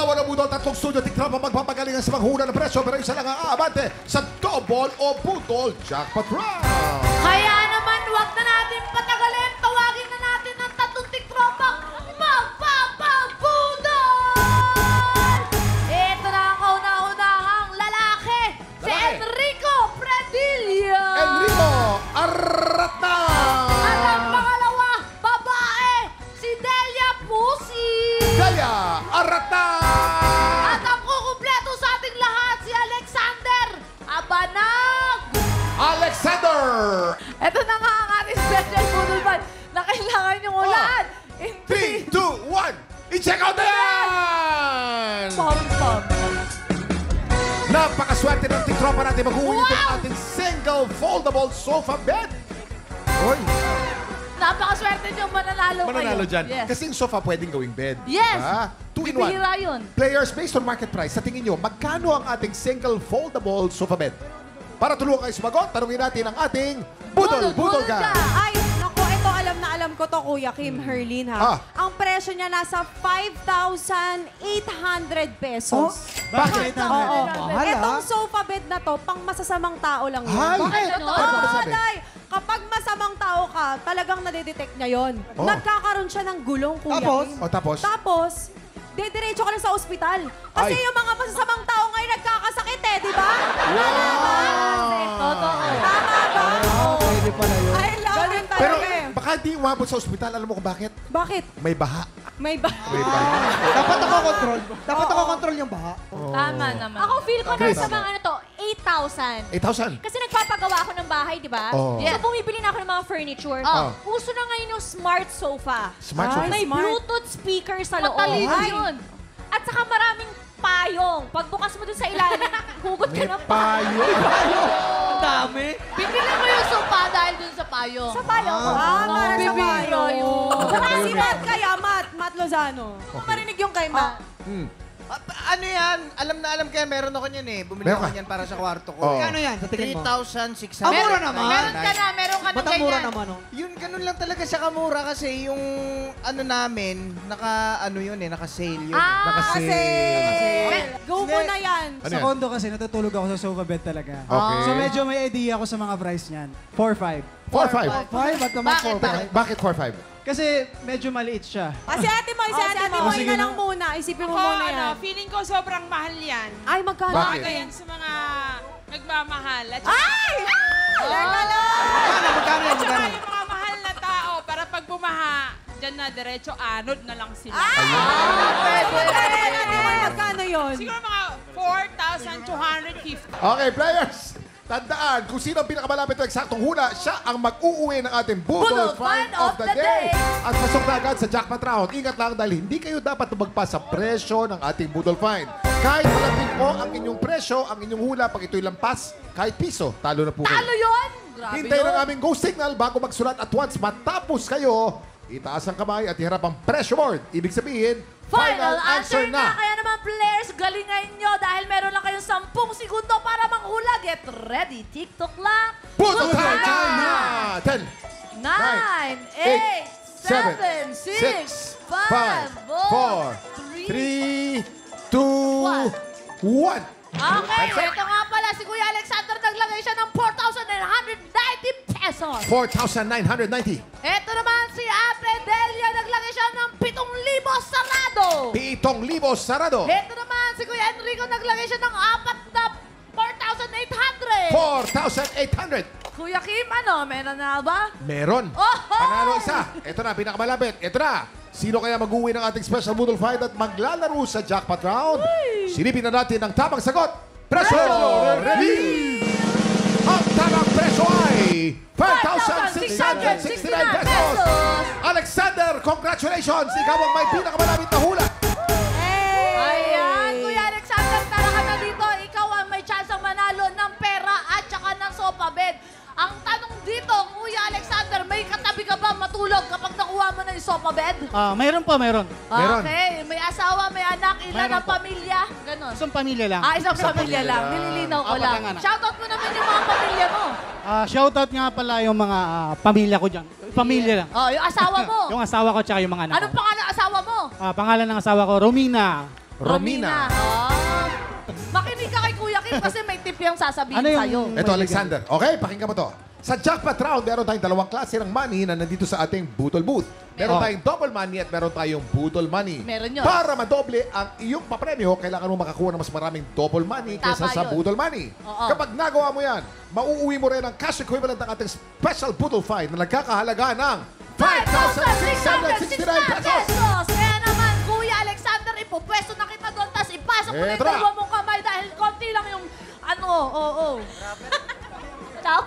Dalawa na budol, tatlong studio, tiktrapa magpapagalingan sa manghuna ng presyo, pero isa lang ang aabante sa double o budol jackpot round. Kaya naman, huwag na natin patagalin. Tawagin na natin ang tatlong tiktropang magpapabudol! Ito na ang kauna-unahang lalaki, si Enrico Predilla. Enrico Arata! At ang pangalawa, babae, si Delia Pusi. Delia Arata! At ang kukumpleto sa ating lahat, si Alexander Abanag. Alexander! Ito na nga ang ating special budol fan na kailangan niyong ulaan. 3, 2, 1, i-check out na yan! Pom-pom. Napakaswerte ng tiktropa natin mag-uwi nito ang ating single foldable sofa bed. Hoy, Napakaswerte niyong mananalo kayo. mananalo dyan. Yes. Kasi yung sofa pwedeng gawing bed. Yes. Diba? 2 in 1. Bibihira yun. Players based on market price, sa tingin nyo, magkano ang ating single foldable sofa bed? Para tulungan kayo sumagot, tanungin natin ang ating Budol Gang. Ay, naku, ito alam na alam ko to, Kuya Kim Herlin, ha? Ang presyo niya nasa 5,800 pesos. Bakit? Oo. Mahal, Itong ha? sofa bed na to, pang masasamang tao lang yun. Ay, Bakit? ano Oo, ba sabi? Day, kapag masamang tao ka, talagang nadidetect niya yun. Oh. Nagkakaroon siya ng gulong, Kuya Tapos? Kim. O tapos? Tapos, didiretso ka na sa ospital. Kasi Ay. yung mga masasamang tao ngayon nagkakasakit eh, di ba? Totoo. Tama ba? Pwede pala yun. I love it talaga Pero eh. baka di umabot sa ospital, alam mo kung bakit? Bakit? May baha. May ba? May baha. Dapat ako control. Dapat ako control yung baha. Tama naman. Ako feel ko Chris. nasa mga ano to, 8,000. 8,000. Kasi nagpapagawa ako ng bahay, di ba? Oo. So bumibili na ako ng mga furniture. Oo. Uso na ngayon yung smart sofa. Smart Ay, sofa. May smart. Bluetooth speaker sa loob. Matalino Ay. yun. At saka maraming payong. Pagbukas mo dun sa ilalim, hugot ka May ng payo. Ang dami. Bibili mo yung sopa dahil dun sa payo. Sa payong ko. Para sa bibira bayo. yun. Baka si Matt kaya, Matt Lozano. Kung marinig yung kay Matt. Ano yan? Alam na alam kaya meron ako niyan eh. Bumili Meron ako ka? niyan para sa kwarto ko. Oo. Kano yan sa tingin mo? 3,600. Ang mura naman. Meron ka na Ba't ang mura naman, oh? Yun, ganun lang talaga siya kamura kasi yung ano namin, naka-ano yun eh, naka-sale yun. Kasi, go mo na yan. Ano Sa yan? condo kasi natutulog ako sa sofa bed talaga. Okay. So medyo may idea ako sa mga price niyan. 4-5. 4,500. 5 at naman Bakit? 4. Bakit 4,500? Kasi medyo maliit siya. Si Ate Moy, sige na lang na. muna. Isipin mo Ako, muna yan. feeling ko sobrang mahal yan. Ay, magkano? Bakit? Bagay yan sa mga nagmamahal. At Ay! Teka lang! Magkano yan? saka Magkano? yung mga mahal na tao, para pag bumaha, dyan na diretso, anod na lang sila. Magkano yun? Siguro mga 4,250. Okay, players. Tandaan, kung sino ang pinakamalapit ng eksaktong hula, siya ang mag-uuwi ng ating Budol Find of the Day. At pasok na agad sa jackpot round. Ingat lang dahil hindi kayo dapat tumagpas sa presyo ng ating Budol Find. Kahit malapit po ang inyong presyo, ang inyong hula, pag ito'y lampas, kahit piso, talo na po kayo. Talo yun? Grabe Hintayin yun. ang aming go signal bago magsulat at once matapos kayo, itaas ang kamay at iharap ang pressure board. Ibig sabihin, Final answer na! Kaya naman players, galingan nyo dahil meron lang kayong 10 segundo para manghula. Get ready, TikTok lang. Budol time na! 10, 9, 8, 7, 6, 5, 4, 3, 2, 1. Okay, ito nga pala si Kuya Alexander naglagay siya ng 4,990 pesos. 4,990. Ito naman si Ate Delia naglagay siya ng 7,000 sarado. 7,000 sarado. Ito naman si Kuya Enrico naglagay siya ng 4,800. 4,800. Kuya Kim, ano? Meron na ba? Meron. Oh! Panalo isa. Ito na, pinakamalapit. Ito na. Sino kaya mag-uwi ng ating special Budol Fight at maglalaro sa jackpot round? Silipin na natin ang tamang sagot. Presyo reveal! Ang tamang presyo ay 5,669 pesos. Alexander, congratulations! Ikaw ang may pinakamalapit na hula. Ayan, Kuya Alexander, tara ka na dito. Ikaw ang may chance ang manalo ng pera at saka ng sofa bed. Ang tanong dito, Kuya Alexander, may katabi ka ba matulog kapag nakuha mo na yung sofa bed? Mayroon po, mayroon. Meron. Okay, may asawa, may anak, ilan Mayroon ang po. pamilya? Ganon. Isang pamilya lang. Isang pamilya lang. Nililinaw ko Apat lang. lang anak. Shoutout mo naman yung mga pamilya mo. Shoutout nga pala yung mga pamilya ko dyan. Pamilya lang. Oh, yung asawa mo. Yung asawa ko tsaka yung mga anak Anong ko. pangalan ng asawa mo? Pangalan ng asawa ko, Romina Romina. Ah. Makinig ka kay Kuya Kim kasi may tip yung sasabihin Ano yung- sa'yo. Ito, Alexander. Okay, pakinggan mo to. Sa jackpot round, meron tayong dalawang klase ng money na nandito sa ating Budol Booth. Meron tayong double money at meron tayong Budol money. Meron yun. Para madoble ang iyong papremyo, kailangan mo makakuha ng mas maraming double money kaysa Tama sa yun. Budol money. Oo. Kapag nagawa mo yan, mauuwi mo rin ang cash equivalent ng ating special Budol Fight na nagkakahalaga ng 5,669 pesos! Kaya naman, Kuya Alexander, ipopwesto na kita doon, tapos ipasok mo na yung Etra. dalawa mong kamay dahil konti lang yung Ciao?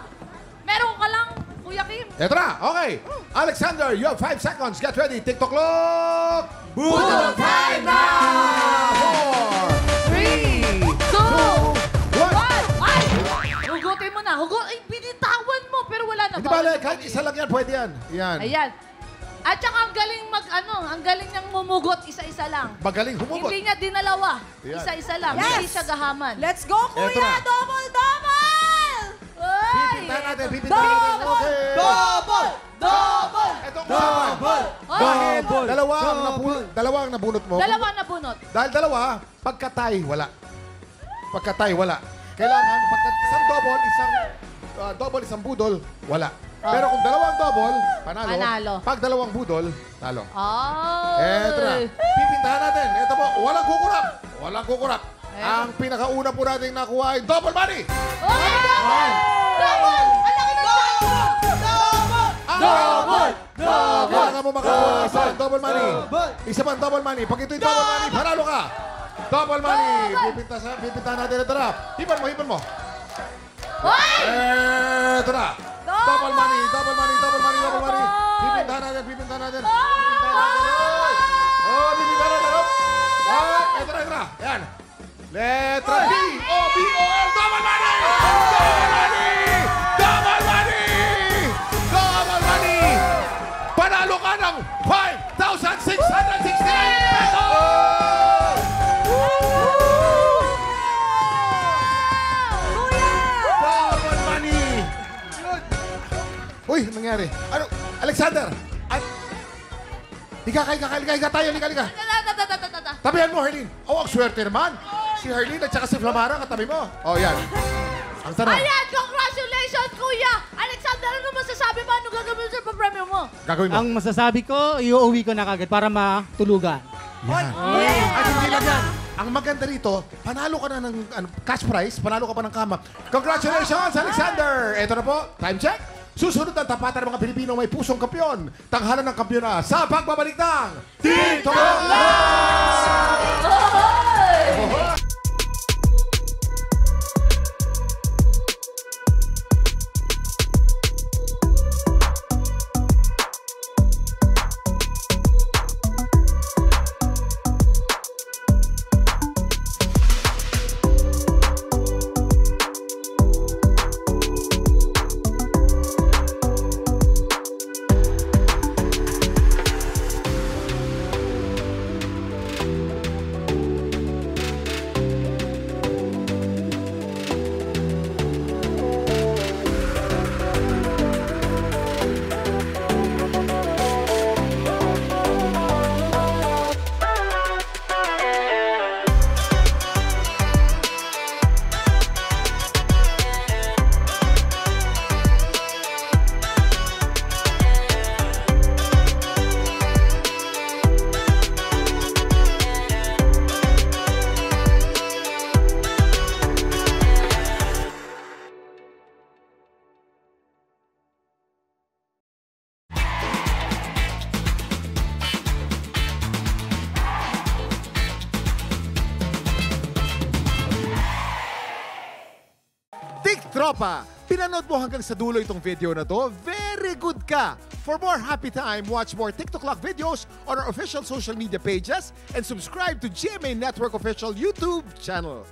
Meron ka lang, Kuya Kim. Eto na, okay. Alexander, you have 5 seconds. Get ready. TikTok clock. Budol Fight now! 4, 3, 2, 1. Ay! Hugutin mo na. Ay, binitawan mo, pero wala na. Hindi bale, kahit isa lang yan, pwede yan. Yan. Ayan. At saka ang galing ang galing niyang mumugot, isa-isa lang. Magaling humugot. Hindi niya dinalawa. Yan. Isa-isa lang. Yes. Hindi siya gahaman. Let's go, Eto Kuya! na. Double! Ay! Pipintahan natin, pipintahan natin. Okay. Double! Double! Ito, double! Dahil dalawa ang nabunot mo. Dalawa na bunot. Dahil dalawa, pagkatay, wala. Pagkatay, wala. Kailangan, pagka isang double, isang budol, wala. Pero kung dalawang double, panalo. Panalo. Pag dalawang budol, talo. Ay! Eto na. Pipintahan natin. Eto po, walang kukurap. Walang kukurap. Ang pinakauna po natin nakuha ay double money. Ay, double! Double! Ang laki ng double! Double! Kailangan mo makakuha sa double money. Isa pang double money. Pag ito'y double money, panalo ka. Double money. Pipintahan natin. Ito na. Hipan mo. Ay! Ito na. Double money. Pipintahan natin. Pipintahan natin. Oh, pipintahan natin. Oh, ito na. Yan. Letra B. O-B-O-L. Double money! Double money! Panalo ka ng 5,669 pesos! Double money! Uy, anong nangyari? Ano? Alexander! Liga tayo. Tabihan mo, Herlene. Oh, ang swerte naman. Si Herlene at saka si Flamara, katabi mo. Oh, yan. Ang sarap. Ayan, congratulations, Kuya! Alexander, ano masasabi mo? Ano gagawin sa papremyo mo? Gagawin mo. Ang masasabi ko, iuwi ko na kagad para matulugan. Yan. At hindi lang yan. Ang maganda rito, panalo ka na ng cash prize, panalo ka pa ng kama. Congratulations, Alexander! Ito na po, time check. Susunod ang tapatan ng mga Pilipino may pusong kampyon. Tanghalan ng kampyon na sa pagbabalik ng TikTok Live! Tropa, pinanood mo hanggang sa dulo itong video na to, very good ka! For more happy time, watch more TikTok Lock videos on our official social media pages and subscribe to GMA Network official YouTube channel.